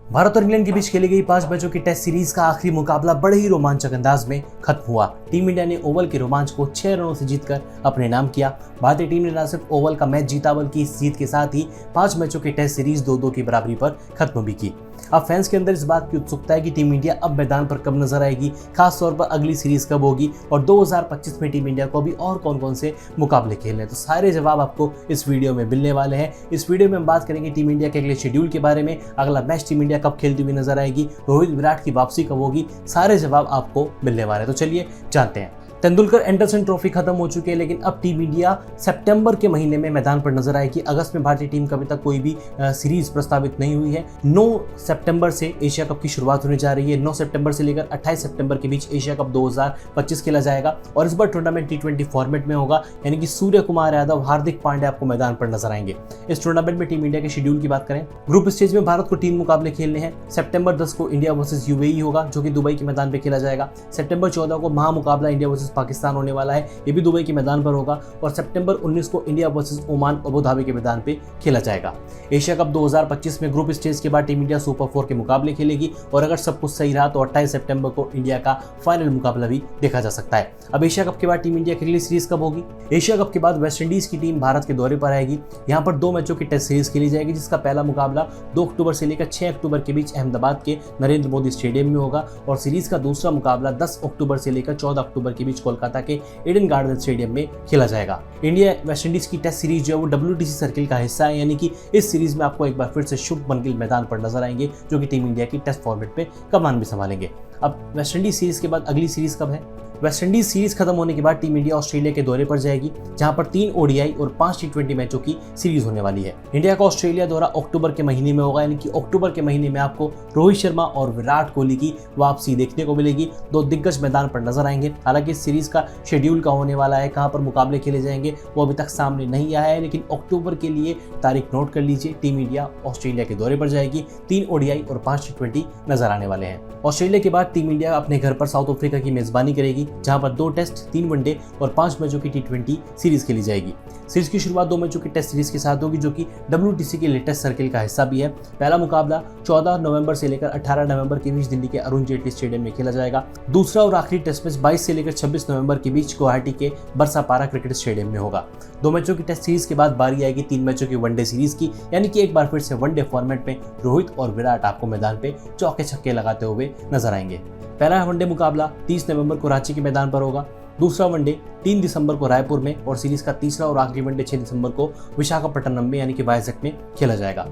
भारत और इंग्लैंड के बीच खेली गई 5 मैचों की टेस्ट सीरीज का आखिरी मुकाबला बड़े ही रोमांचक अंदाज में खत्म हुआ। टीम इंडिया ने ओवल के रोमांच को 6 रनों से जीतकर अपने नाम किया। भारतीय टीम ने न सिर्फ ओवल का मैच जीता बल्कि इस जीत के साथ ही 5 मैचों की टेस्ट सीरीज 2-2 की बराबरी पर खत्म भी की। अब फैंस के अंदर इस बात की उत्सुकता है कि टीम इंडिया अब मैदान पर कब नजर आएगी, खास तौर पर अगली सीरीज कब होगी और 2025 में टीम इंडिया को भी और कौन कौन से मुकाबले खेलने हैं। तो सारे जवाब आपको इस वीडियो में मिलने वाले हैं। इस वीडियो में हम बात करेंगे टीम इंडिया के अगले शेड्यूल के बारे में, अगला मैच टीम इंडिया कब खेलती हुई नजर आएगी, रोहित विराट की वापसी कब होगी, सारे जवाब आपको मिलने वाले हैं। तो चलिए जानते हैं। तेंदुलकर एंडरसन ट्रॉफी खत्म हो चुकी है, लेकिन अब टीम इंडिया सितंबर के महीने में मैदान पर नजर आएगी। अगस्त में भारतीय टीम का अभी तक कोई भी सीरीज प्रस्तावित नहीं हुई है। 9 सितंबर से एशिया कप की शुरुआत होने जा रही है। 9 सितंबर से लेकर 28 सितंबर के बीच एशिया कप 2025 खेला जाएगा और इस बार टूर्नामेंट T20 फॉर्मेट में होगा, यानी कि सूर्य कुमार यादव, हार्दिक पांड्या आपको मैदान पर नजर आएंगे। इस टूर्नामेंट में टीम इंडिया के शेड्यूल की बात करें, ग्रुप स्टेज में भारत को 3 मुकाबले खेलने हैं। सितंबर 10 को इंडिया वर्सेस यूएई होगा, जो कि दुबई के मैदान पर खेला जाएगा। सितंबर 14 को महामुकाबला इंडिया वर्सेस पाकिस्तान होने वाला है, ये भी दुबई के मैदान पर होगा। और सितंबर 19 को India versus Oman Abu Dhabi के मैदान पे खेला जाएगा। एशिया कप 2025 में ग्रुप स्टेज के बाद टीम इंडिया सुपर 4 के मुकाबले खेलेगी और अगर सब कुछ सही रहा तो 28 सितंबर को इंडिया का फाइनल मुकाबला भी देखा जा सकता है। अब एशिया कप के बाद टीम इंडिया की अगली सीरीज कब होगी? एशिया कप के बाद वेस्ट इंडीज की टीम भारत के दौरे पर आएगी। यहाँ पर 2 मैचों की टेस्ट सीरीज खेली जाएगी, जिसका पहला मुकाबला 2 अक्टूबर से लेकर 6 अक्टूबर के बीच अहमदाबाद के नरेंद्र मोदी स्टेडियम में होगा और सीरीज का दूसरा मुकाबला 10 अक्टूबर से लेकर 14 अक्टूबर के बीच कोलकाता के ईडन गार्डन स्टेडियम में खेला जाएगा। इंडिया वेस्ट इंडीज की टेस्ट सीरीज जो है वो WTC सर्किल का हिस्सा है, यानी कि इस सीरीज में आपको एक बार फिर से शुभमन गिल मैदान पर नजर आएंगे, जो कि टीम इंडिया की टेस्ट फॉर्मेट पे कमान भी संभालेंगे। अब वेस्ट इंडीज सीरीज के बाद अगली सीरीज कब है? वेस्ट इंडीज सीरीज खत्म होने के बाद टीम इंडिया ऑस्ट्रेलिया के दौरे पर जाएगी, जहां पर 3 ODI और 5 T20 मैचों की सीरीज होने वाली है। इंडिया का ऑस्ट्रेलिया दौरा अक्टूबर के महीने में होगा, यानी कि अक्टूबर के महीने में आपको रोहित शर्मा और विराट कोहली की वापसी देखने को मिलेगी। 2 दिग्गज मैदान पर नजर आएंगे। हालांकि इस सीरीज का शेड्यूल का होने वाला है, कहां पर मुकाबले खेले जाएंगे वो अभी तक सामने नहीं आया है, लेकिन अक्टूबर के लिए तारीख नोट कर लीजिए। टीम इंडिया ऑस्ट्रेलिया के दौरे पर जाएगी। 3 ODI और 5 T20 नजर आने वाले हैं। ऑस्ट्रेलिया के बाद टीम इंडिया अपने घर पर साउथ अफ्रीका की मेजबानी करेगी, जहां पर 2 टेस्ट, 3 वनडे और 5 मैचों की T20 सीरीज खेली जाएगी। सीरीज की शुरुआत 2 मैचों की टेस्ट सीरीज के साथ होगी, जो कि WTC के लेटेस्ट सर्किल का हिस्सा भी है। पहला मुकाबला 14 नवंबर से लेकर 18 नवंबर के बीच दिल्ली के अरुण जेटली स्टेडियम में खेला जाएगा। दूसरा और आखिरी टेस्ट मैच 22 से लेकर 26 नवंबर के बीच गुवाहाटी के बरसापारा क्रिकेट स्टेडियम में होगा। 2 मैचों की टेस्ट सीरीज के बाद बारी आएगी 3 मैचों की वनडे सीरीज की, यानी कि एक बार फिर से वनडे फॉर्मेट में रोहित और विराट आपको मैदान पे चौके छक्के लगाते हुए नजर आएंगे। पहला वनडे मुकाबला 30 नवंबर को रांची के मैदान पर होगा। दूसरा वनडे 3 दिसंबर को रायपुर में और सीरीज का तीसरा और आखिरी वनडे 6 दिसंबर को विशाखापट्टनम में, यानी कि वाइजैक में खेला जाएगा।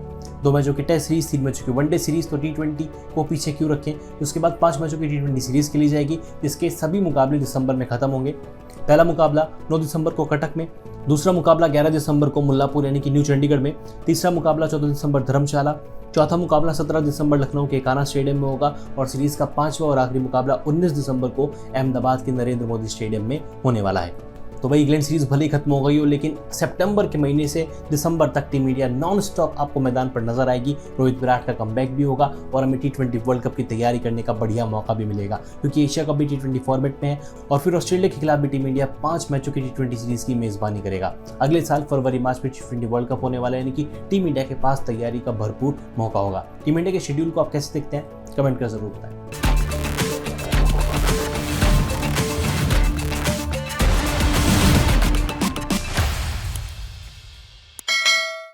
2 मैचों की टेस्ट सीरीज, 3 मैचों की वनडे सीरीज, तो T20 को पीछे क्यों रखें। उसके बाद 5 मैचों की T20 सीरीज खेली जाएगी, जिसके सभी मुकाबले दिसंबर में खत्म होंगे। पहला मुकाबला 9 दिसंबर को कटक में, दूसरा मुकाबला 11 दिसंबर को मुल्लापुर यानी कि न्यू चंडीगढ़ में, तीसरा मुकाबला 14 दिसंबर धर्मशाला, चौथा मुकाबला 17 दिसंबर लखनऊ के कान्हा स्टेडियम में होगा और सीरीज का 5वां और आखिरी मुकाबला 19 दिसंबर को अहमदाबाद के नरेंद्र मोदी स्टेडियम में होने वाला है। तो भाई इंग्लैंड सीरीज भले ही खत्म हो गई हो, लेकिन सितंबर के महीने से दिसंबर तक टीम इंडिया नॉन स्टॉप आपको मैदान पर नजर आएगी। रोहित विराट का कमबैक भी होगा और हमें T20 वर्ल्ड कप की तैयारी करने का बढ़िया मौका भी मिलेगा, क्योंकि एशिया कप भी T20 फॉर्मेट में है और फिर ऑस्ट्रेलिया के खिलाफ भी टीम इंडिया 5 मैचों की T20 सीरीज की मेजबानी करेगा। अगले साल फरवरी मार्च में T20 वर्ल्ड कप होने वाला है, यानी कि टीम इंडिया के पास तैयारी का भरपूर मौका होगा। टीम इंडिया के शेड्यूल को आप कैसे देखते हैं, कमेंट कर जरूर बताएं।